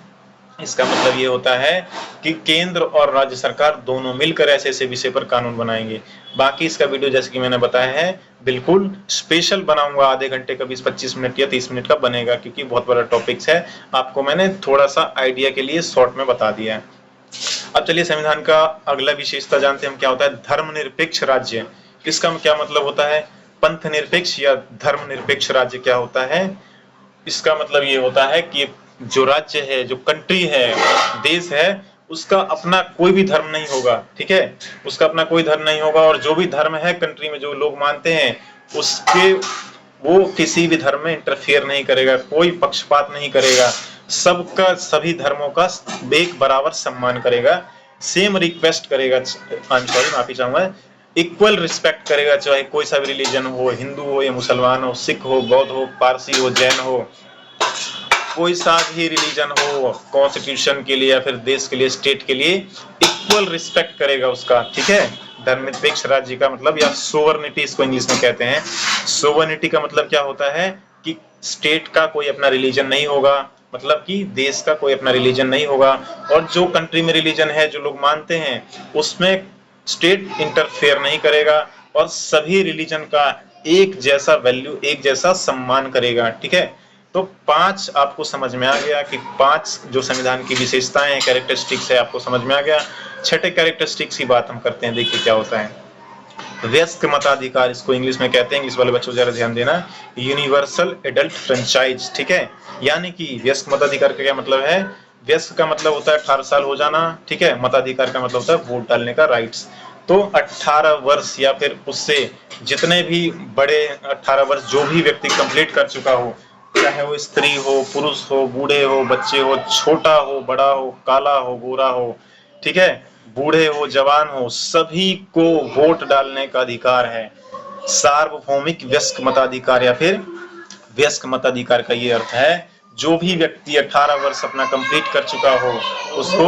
इसका मतलब ये होता है कि केंद्र और राज्य सरकार दोनों मिलकर ऐसे ऐसे विषय पर कानून बनाएंगे। बाकी इसका वीडियो जैसे कि मैंने बताया है बिल्कुल स्पेशल बनाऊंगा, आधे घंटे का 20-25 मिनट या 30 मिनट का बनेगा, क्योंकि बहुत बड़ा टॉपिक्स है, आपको मैंने थोड़ा सा आइडिया के लिए शॉर्ट में बता दिया है। अब चलिए संविधान का अगला विशेषता जानते हैं हम, क्या होता है धर्मनिरपेक्ष राज्य। इसका क्या मतलब होता है, पंथ निरपेक्ष या धर्मनिरपेक्ष राज्य क्या होता है। इसका मतलब ये होता है कि जो राज्य है, जो कंट्री है, देश है, उसका अपना कोई भी धर्म नहीं होगा, ठीक है, उसका अपना कोई धर्म नहीं होगा। और जो भी धर्म है कंट्री में जो लोग मानते हैं उसके, वो किसी भी धर्म में इंटरफेयर नहीं करेगा, कोई पक्षपात नहीं करेगा, सबका सभी धर्मों का एक बराबर सम्मान करेगा, सेम रिक्वेस्ट करेगा, माफी चाहूंगा, इक्वल रिस्पेक्ट करेगा, चाहे कोई सा भी रिलीजन हो, हिंदू हो या मुसलमान हो, सिख हो, बौद्ध हो, पारसी हो, जैन हो, कोई सा भी रिलीजन हो, कॉन्स्टिट्यूशन के लिए या फिर देश के लिए, स्टेट के लिए इक्वल रिस्पेक्ट करेगा उसका, ठीक है। धर्मनिरपेक्ष राज्य का मतलब, या सोवर्निटी इसको इंग्लिश में कहते हैं। सोवर्निटी का मतलब क्या होता है कि स्टेट का कोई अपना रिलीजन नहीं होगा, मतलब कि देश का कोई अपना रिलीजन नहीं होगा, और जो कंट्री में रिलीजन है जो लोग मानते हैं उसमें स्टेट इंटरफेयर नहीं करेगा, और सभी रिलीजन का एक जैसा वैल्यू, एक जैसा सम्मान करेगा। ठीक है, तो 5 आपको समझ में आ गया कि 5 जो संविधान की विशेषताएं हैं, कैरेक्टरिस्टिक्स है, आपको समझ में आ गया। छठे कैरेक्टरिस्टिक्स की बात हम करते हैं, देखिए क्या होता है। वयस्क मताधिकार, इसको इंग्लिश में कहते हैं, इंग्लिश वाले बच्चों जरा ध्यान देना, यूनिवर्सल एडल्ट फ्रेंचाइज। ठीक है, यानी कि वयस्क मताधिकार का क्या मतलब है? वयस्क का मतलब होता है 18 साल हो जाना, ठीक है। मताधिकार का मतलब होता है वोट डालने का राइट्स। तो 18 वर्ष या फिर उससे जितने भी बड़े 18 वर्ष जो भी व्यक्ति कंप्लीट कर चुका हो, चाहे वो स्त्री हो, पुरुष हो, बूढ़े हो, बच्चे हो, छोटा हो, बड़ा हो, काला हो, गोरा हो, ठीक है, बूढ़े हो, जवान हो, सभी को वोट डालने का अधिकार है। सार्वभौमिक वयस्क मताधिकार या फिर वयस्क मताधिकार का ये अर्थ है, जो भी व्यक्ति 18 वर्ष अपना कंप्लीट कर चुका हो उसको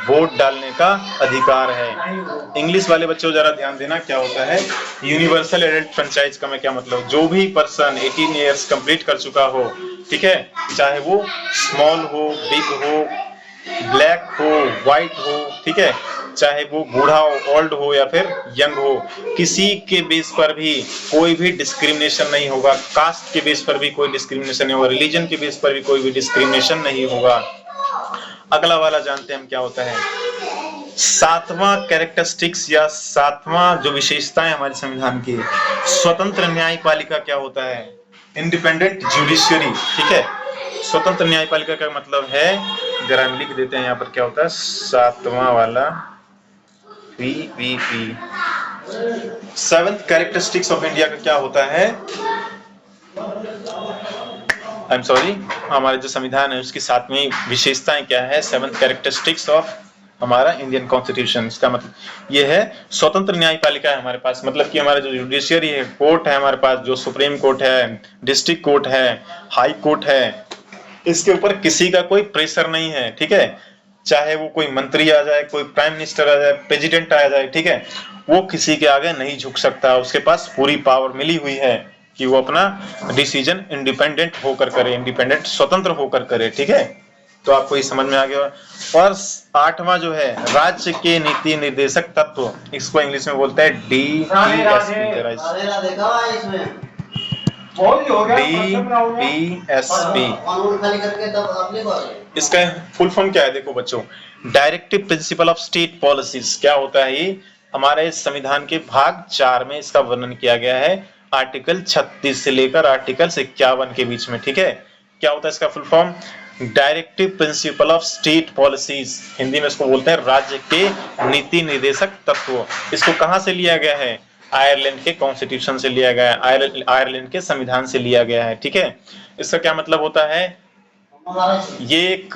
वोट डालने का अधिकार है। इंग्लिश वाले बच्चों जरा ध्यान देना क्या होता है यूनिवर्सल एडल्ट फ्रेंचाइज का। मैं क्या मतलब, जो भी पर्सन 18 ईयर्स कंप्लीट कर चुका हो, ठीक है, चाहे वो स्मॉल हो, बिग हो, ब्लैक हो, व्हाइट हो, ठीक है, चाहे वो बूढ़ा हो, ओल्ड हो या फिर यंग हो, किसी के बेस पर भी कोई भी डिस्क्रिमिनेशन नहीं होगा, कास्ट के बेस पर भी कोई डिस्क्रिमिनेशन नहीं होगा, रिलीजन के बेस पर भी कोई भी डिस्क्रिमिनेशन नहीं होगा। अगला वाला जानते हैं हम क्या होता है। सातवां कैरेक्टरिस्टिक्स या सातवां जो विशेषताएं हमारे संविधान की, स्वतंत्र न्यायपालिका क्या होता है? Independent judiciary. ठीक है, स्वतंत्र न्यायपालिका का मतलब है, जरा हम लिख देते हैं यहाँ पर क्या होता है, सातवां वाला P. Seventh characteristics of India का क्या होता है? आई एम सॉरी, हमारे जो संविधान है उसकी सातवीं विशेषताएं क्या है? सेवेंथ कैरेक्टरिस्टिक्स ऑफ हमारा इंडियन कॉन्स्टिट्यूशन। इसका मतलब ये है स्वतंत्र न्यायपालिका है हमारे पास, मतलब कि हमारा जो जुडिशियरी है, कोर्ट है हमारे पास, जो सुप्रीम कोर्ट है, डिस्ट्रिक्ट कोर्ट है, हाई कोर्ट है, इसके ऊपर किसी का कोई प्रेशर नहीं है। ठीक है, चाहे वो कोई मंत्री आ जाए, कोई प्राइम मिनिस्टर आ जाए, प्रेसिडेंट आ जाए, ठीक है, वो किसी के आगे नहीं झुक सकता। उसके पास पूरी पावर मिली हुई है कि वो अपना डिसीजन इंडिपेंडेंट होकर करे, इंडिपेंडेंट स्वतंत्र होकर करे। ठीक है, तो आपको ये समझ में आ गया। और आठवां जो है राज्य के नीति निर्देशक तत्व, इसको इंग्लिश में बोलते हैं DPSP। इसका फुल फॉर्म क्या है? देखो बच्चों, directive principle of state policies क्या होता है? ये हमारे संविधान के भाग 4 में इसका वर्णन किया गया है, आर्टिकल 36 से लेकर आर्टिकल 51 के बीच में। ठीक है, क्या होता है इसका full form? Directive principle of state policies, Hindi में इसको बोलते हैं राज्य के नीति निर्देशक तत्व। इसको कहां से लिया गया है? आयरलैंड के कॉन्स्टिट्यूशन से लिया गया है, आयरलैंड के संविधान से लिया गया है। ठीक है, इसका क्या मतलब होता है? ये एक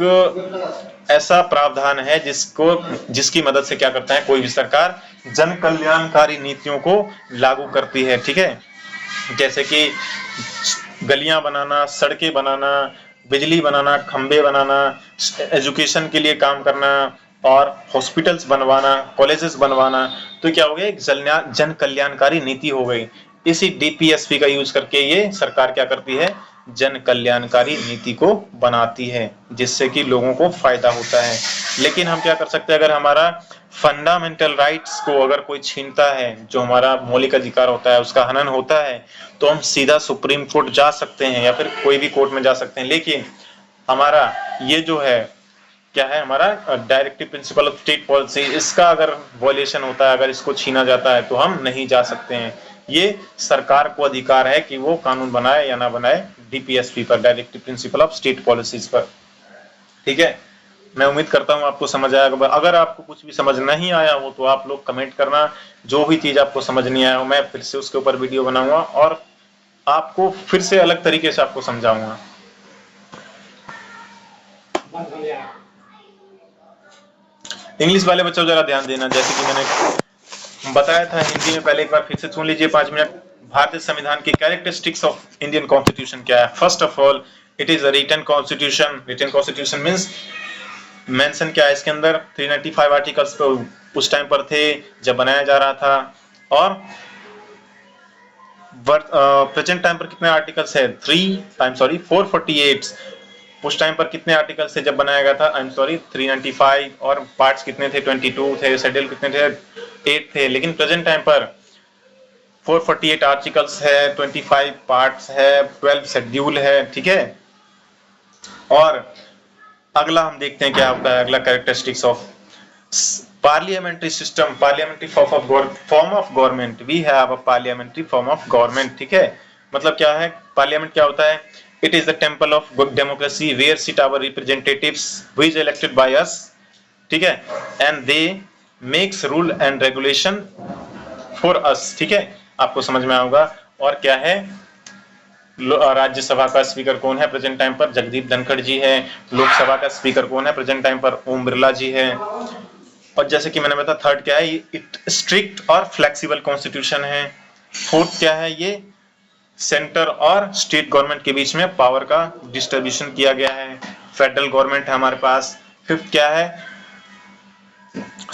ऐसा प्रावधान है जिसकी मदद से क्या करता है कोई भी सरकार, जन कल्याणकारी नीतियों को लागू करती है। ठीक है, जैसे कि गलियां बनाना, सड़कें बनाना, बिजली बनाना, खंबे बनाना, एजुकेशन के लिए काम करना, और हॉस्पिटल्स बनवाना, कॉलेजेस बनवाना। तो क्या हो गया? एक जन कल्याणकारी नीति हो गई। इसी DPSP का यूज करके ये सरकार क्या करती है? जन कल्याणकारी नीति को बनाती है, जिससे कि लोगों को फायदा होता है। लेकिन हम क्या कर सकते हैं, अगर हमारा फंडामेंटल राइट्स को अगर कोई छीनता है, जो हमारा मौलिक अधिकार होता है उसका हनन होता है, तो हम सीधा सुप्रीम कोर्ट जा सकते हैं या फिर कोई भी कोर्ट में जा सकते हैं। लेकिन हमारा ये जो है क्या है, हमारा directive principle of state policy, इसका अगर वॉयलेशन होता है, अगर इसको छीना जाता है, तो हम नहीं जा सकते हैं। ये सरकार को अधिकार है कि वो कानून बनाए या ना बनाए DPSP पर, directive principle of state policies पर। ठीक है, मैं उम्मीद करता हूँ आपको समझ आया। अगर आपको कुछ भी समझ नहीं आया हो तो आप लोग कमेंट करना, जो भी चीज आपको समझ नहीं आया हो मैं फिर से उसके ऊपर वीडियो बनाऊंगा और आपको फिर से अलग तरीके से आपको समझाऊंगा। इंग्लिश वाले बच्चों जरा ध्यान देना, जैसे कि मैंने बताया था हिंदी में, पहले एक बार फिर से सुन लीजिए 5 मिनट। भारतीय संविधान की कैरेक्टरिस्टिक्स ऑफ इंडियन कॉन्स्टिट्यूशन क्या है? First of all, it is a written constitution. Written constitution means mention क्या है इसके अंदर? 395 आर्टिकल्स उस टाइम पर थे जब बनाया जा रहा था, और प्रेजेंट टाइम पर कितने आर्टिकल्स है? 448। उस टाइम पर कितने आर्टिकल्स थे जब बनाया गया था? 395। और पार्ट्स कितने थे? 22 थे। शेड्यूल कितने थे? 8 थे। लेकिन प्रेजेंट टाइम पर 448 आर्टिकल्स है, 25 पार्ट्स है, 12 शेड्यूल है, ठीक है। और अगला हम देखते हैं क्या होता है। अगला characteristics of parliamentary system, parliamentary form of government. We have a parliamentary form of government, ठीक है। मतलब क्या है पार्लियामेंट? क्या होता है? It is the temple of democracy where sit our representatives who is elected by us, ठीक है, and they makes rule and regulation for us, ठीक है। आपको समझ में आएगा। और क्या है? राज्यसभा का स्पीकर कौन है प्रेजेंट टाइम पर? जगदीप धनखड़ जी है। लोकसभा का स्पीकर कौन है प्रेजेंट टाइम पर? ओम बिरला जी है। और जैसे कि मैंने बताया थर्ड क्या है? इट स्ट्रिक्ट और फ्लेक्सिबल कॉन्स्टिट्यूशन है। फोर्थ क्या है? ये सेंटर और स्टेट गवर्नमेंट के बीच में पावर का डिस्ट्रीब्यूशन किया गया है। फेडरल गवर्नमेंट है हमारे पास। फिफ्थ क्या है?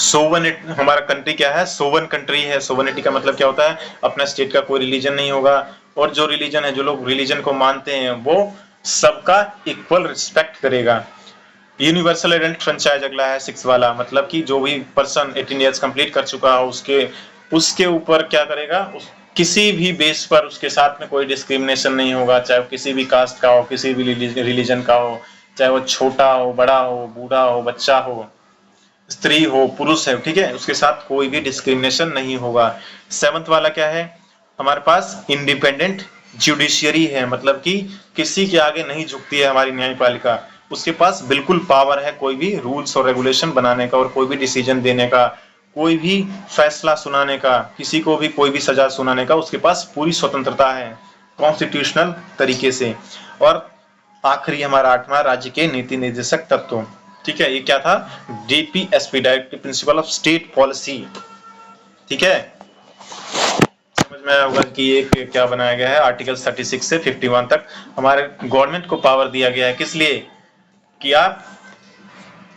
सोवन, हमारा कंट्री क्या है? सोवन कंट्री है। सोवनिटी का मतलब क्या होता है? अपना स्टेट का कोई रिलीजन नहीं होगा, और जो रिलीजन है, जो लोग रिलीजन को मानते हैं, वो सबका इक्वल रिस्पेक्ट करेगा। यूनिवर्सल एडेंट फ्रेंचाइज अगला है 6 वाला, मतलब कि जो भी पर्सन 18 ईयर्स कंप्लीट कर चुका हो उसके ऊपर क्या करेगा? किसी भी बेस पर उसके साथ में कोई डिस्क्रिमिनेशन नहीं होगा, चाहे वो किसी भी कास्ट का हो, किसी भी रिलीजन का हो, चाहे वो छोटा हो, बड़ा हो, बूढ़ा हो, बच्चा हो, स्त्री हो, पुरुष है, ठीक है, उसके साथ कोई भी डिस्क्रिमिनेशन नहीं होगा। 7th वाला क्या है हमारे पास? इंडिपेंडेंट जुडिशियरी है, मतलब कि किसी के आगे नहीं झुकती है हमारी न्यायपालिका। उसके पास बिल्कुल पावर है कोई भी रूल्स और रेगुलेशन बनाने का, और कोई भी डिसीजन देने का, कोई भी फैसला सुनाने का, किसी को भी कोई भी सजा सुनाने का उसके पास पूरी स्वतंत्रता है कॉन्स्टिट्यूशनल तरीके से। और आखिरी हमारा 8वां, राज्य के नीति निर्देशक तत्व, ठीक है। ये क्या था? DPSP, directive principle of state policy, ठीक है। समझ में आया होगा कि ये क्या बनाया गया है। आर्टिकल 36 से 51 तक हमारे गवर्नमेंट को पावर दिया गया है, किस लिए? कि आप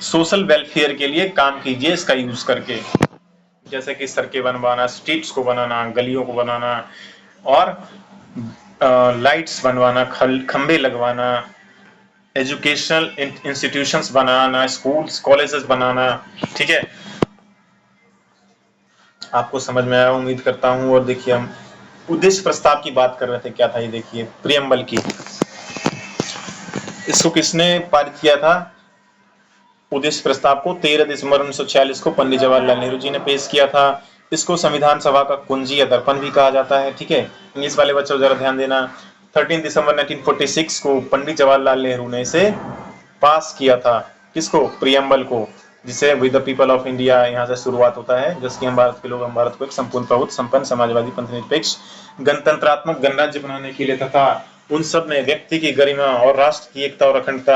सोशल वेलफेयर के लिए काम कीजिए इसका यूज करके, जैसे कि सड़कें बनवाना, स्ट्रीट्स को बनाना, गलियों को बनाना, और लाइट्स बनवाना, खंबे लगवाना, एजुकेशनल इंस्टीट्यूशंस बनाना, स्कूल्स कॉलेजेस बनाना, ठीक है। आपको समझ में आया उम्मीद करता हूं। और देखिए हम उद्देश्य प्रस्ताव की बात कर रहे थे, क्या था ये देखिए, प्रियम्बल की। इसको किसने पारित किया था? उद्देश्य प्रस्ताव को 13 दिसंबर 1946 को पंडित जवाहरलाल नेहरू जी ने पेश किया था। इसको संविधान सभा का कुंजी या दर्पण भी कहा जाता है, ठीक है। इंग्लिश वाले बच्चों जरा ध्यान देना। 13 दिसंबर 1946 को पंडित जवाहरलाल नेहरू ने इसे पास किया था। किसको? प्रियम्बल को, जिसे with the people of India यहाँ से शुरुआत होता है, जिसकी हम भारत के लोग, हम भारत को एक संपूर्ण प्रभुत्व संपन्न समाजवादी पंथ निरपेक्ष गणतंत्रात्मक गणराज्य बनाने के लिए तथा उन सब में व्यक्ति की गरिमा और राष्ट्र की एकता और अखंडता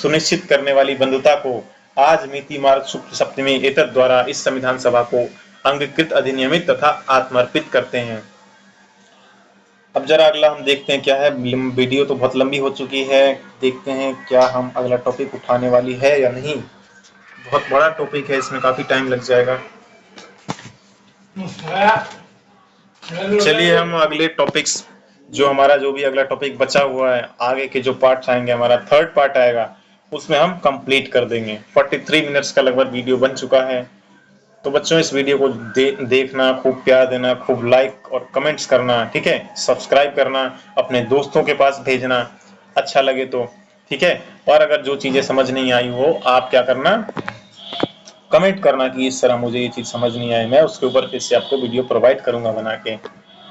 सुनिश्चित करने वाली बंधुता को आज मिति मार्ग शुक्ल सप्तमी एतद द्वारा इस संविधान सभा को अंगीकृत, अधिनियमित तथा आत्मर्पित करते हैं। अब जरा अगला हम देखते हैं क्या है। वीडियो तो बहुत लंबी हो चुकी है, देखते हैं क्या हम अगला टॉपिक उठाने वाली है या नहीं। बहुत बड़ा टॉपिक है, इसमें काफी टाइम लग जाएगा। चलिए हम अगले टॉपिक्स, जो हमारा जो भी अगला टॉपिक बचा हुआ है, आगे के जो पार्ट्स आएंगे, हमारा थर्ड पार्ट आएगा, उसमें हम कंप्लीट कर देंगे। 43 मिनट्स का लगभग वीडियो बन चुका है। तो बच्चों इस वीडियो को देखना, खूब प्यार देना, खूब लाइक और कमेंट्स करना, ठीक है। सब्सक्राइब करना, अपने दोस्तों के पास भेजना अच्छा लगे तो, ठीक है। और अगर जो चीजें समझ नहीं आई हो, आप क्या करना, कमेंट करना कि इस तरह मुझे ये चीज समझ नहीं आई, मैं उसके ऊपर फिर से आपको वीडियो प्रोवाइड करूंगा बना के।